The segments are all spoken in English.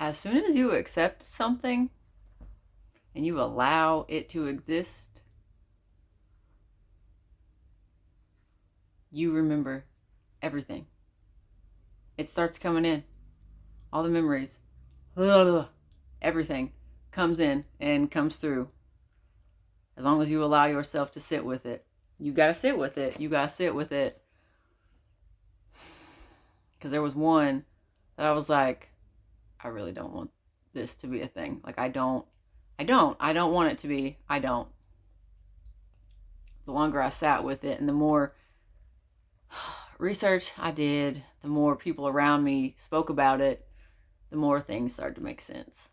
as soon as you accept something and you allow it to exist, you remember everything. It starts coming in. All the memories, everything comes in and comes through. As long as you allow yourself to sit with it. You gotta sit with it. You gotta sit with it. Because there was one that I was like, I really don't want this to be a thing. Like, I don't want it to be. I don't. The longer I sat with it and the more research I did, the more people around me spoke about it, the more things started to make sense.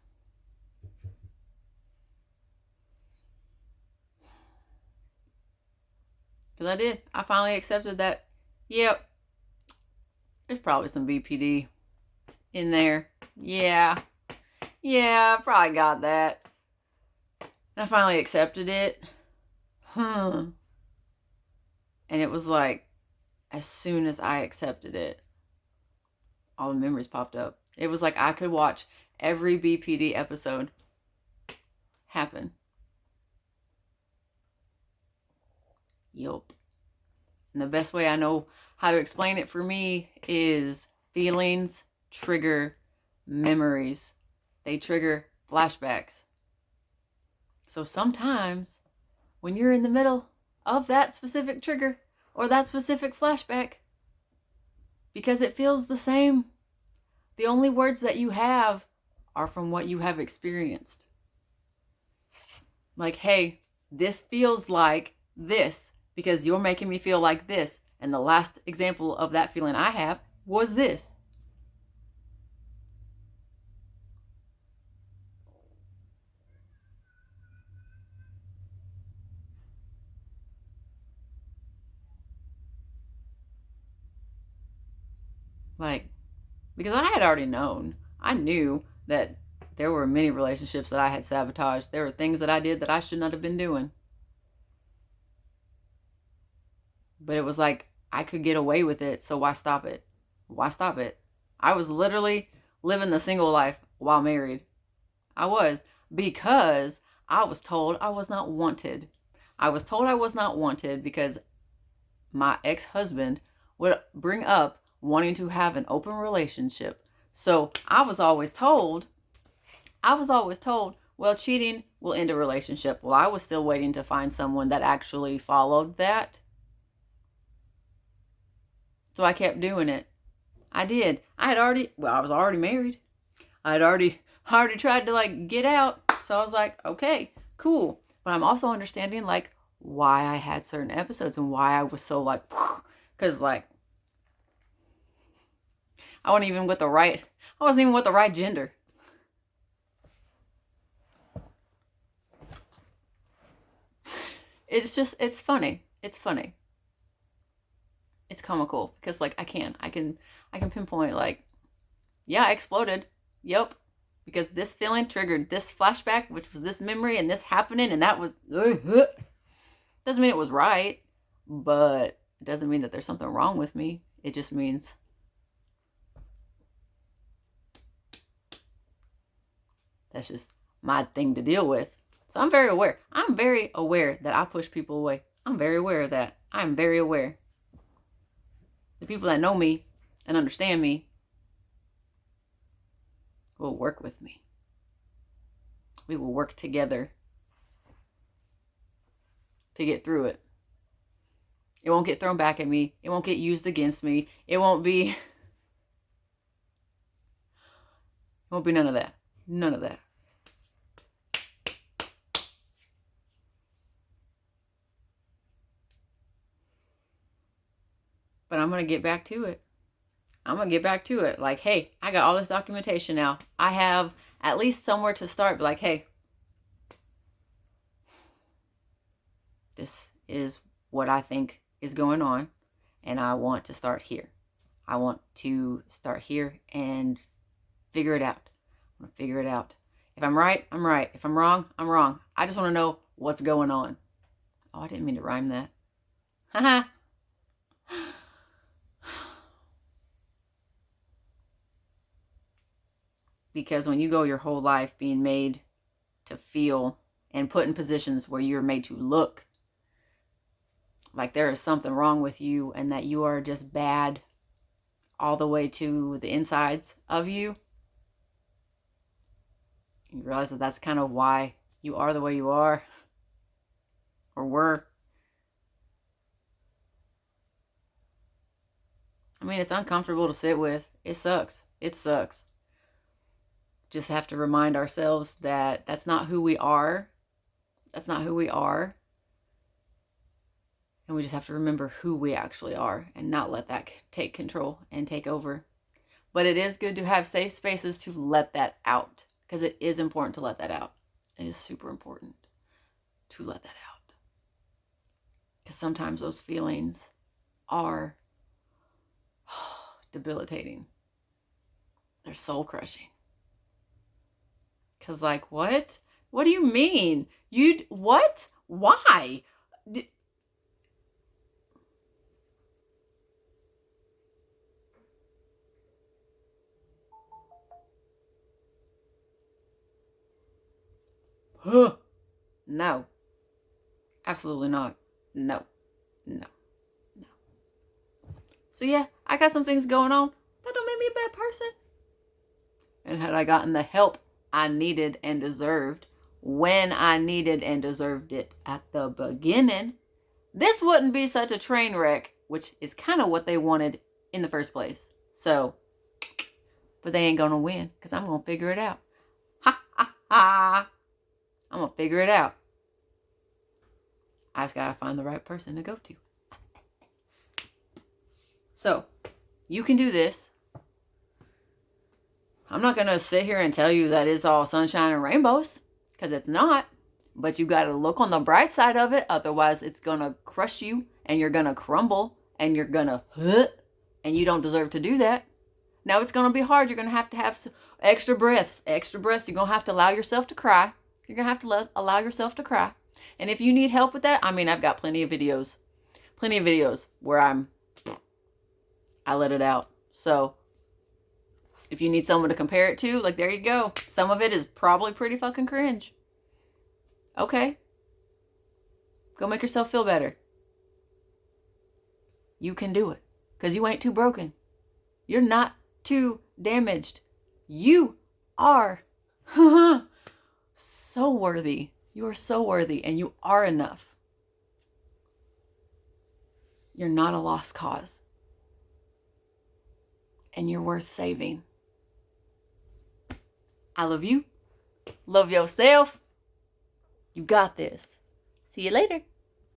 Because I did. I finally accepted that, yep, there's probably some BPD in there. Yeah, I probably got that. And I finally accepted it. And it was like, as soon as I accepted it, all the memories popped up. It was like I could watch every BPD episode happen. Yup. And the best way I know how to explain it for me is feelings trigger memories. They trigger flashbacks. So sometimes when you're in the middle of that specific trigger or that specific flashback, because it feels the same, the only words that you have are from what you have experienced. Like, hey, this feels like this because you're making me feel like this. And the last example of that feeling I have was this. Like, because I had already known. I knew that there were many relationships that I had sabotaged. There were things that I did that I should not have been doing. But it was like, I could get away with it, so why stop it? Why stop it? I was literally living the single life while married. I was, because I was told I was not wanted. I was told I was not wanted because my ex-husband would bring up wanting to have an open relationship. So I was always told, well, cheating will end a relationship. Well, I was still waiting to find someone that actually followed that. So I kept doing it. I did. I was already married. I already tried to like get out. So I was like, okay, cool. But I'm also understanding like why I had certain episodes and why I was so like, because like I wasn't even with the right gender. It's funny. It's funny. It's comical because like I can pinpoint like, yeah, I exploded. Yep. Because this feeling triggered this flashback, which was this memory and this happening, and that was doesn't mean it was right, but it doesn't mean that there's something wrong with me. It just means that's just my thing to deal with. So I'm very aware. I'm very aware that I push people away. I'm very aware of that. I'm very aware. The people that know me and understand me will work with me. We will work together to get through it. It won't get thrown back at me. It won't get used against me. It won't be none of that. None of that. But I'm going to get back to it. Like, hey, I got all this documentation now. I have at least somewhere to start. But like, hey, this is what I think is going on. And I want to start here. I want to start here and figure it out. I'm going to figure it out. If I'm right, I'm right. If I'm wrong, I'm wrong. I just want to know what's going on. Oh, I didn't mean to rhyme that. Haha. Because when you go your whole life being made to feel and put in positions where you're made to look like there is something wrong with you and that you are just bad all the way to the insides of you, you realize that that's kind of why you are the way you are or were. I mean, it's uncomfortable to sit with. It sucks. It sucks. Just have to remind ourselves that that's not who we are. That's not who we are. And we just have to remember who we actually are and not let that take control and take over. But it is good to have safe spaces to let that out, because it is important to let that out. It is super important to let that out. Because sometimes those feelings are debilitating. They're soul crushing. Because like, what? What do you mean? What? Why? No. Absolutely not. No. No. No. So yeah, I got some things going on. That don't make me a bad person. And had I gotten the help I needed and deserved when I needed and deserved it at the beginning, this wouldn't be such a train wreck, which is kind of what they wanted in the first place. So, but they ain't gonna win, because I'm gonna figure it out. Ha ha ha. I'm gonna figure it out. I just gotta find the right person to go to. So, you can do this. I'm not gonna sit here and tell you that it's all sunshine and rainbows, because it's not. But you gotta look on the bright side of it. Otherwise, it's gonna crush you, and you're gonna crumble, and you're gonna and you don't deserve to do that. Now it's gonna be hard. You're gonna have some extra breaths. Extra breaths. You're gonna have to allow yourself to cry. You're gonna have to allow yourself to cry. And if you need help with that, I mean, I've got plenty of videos where I let it out. So if you need someone to compare it to, like, there you go. Some of it is probably pretty fucking cringe. Okay. Go make yourself feel better. You can do it. Because you ain't too broken. You're not too damaged. You are so worthy. You are so worthy, and you are enough. You're not a lost cause. And you're worth saving. I love you. Love yourself. You got this. See you later.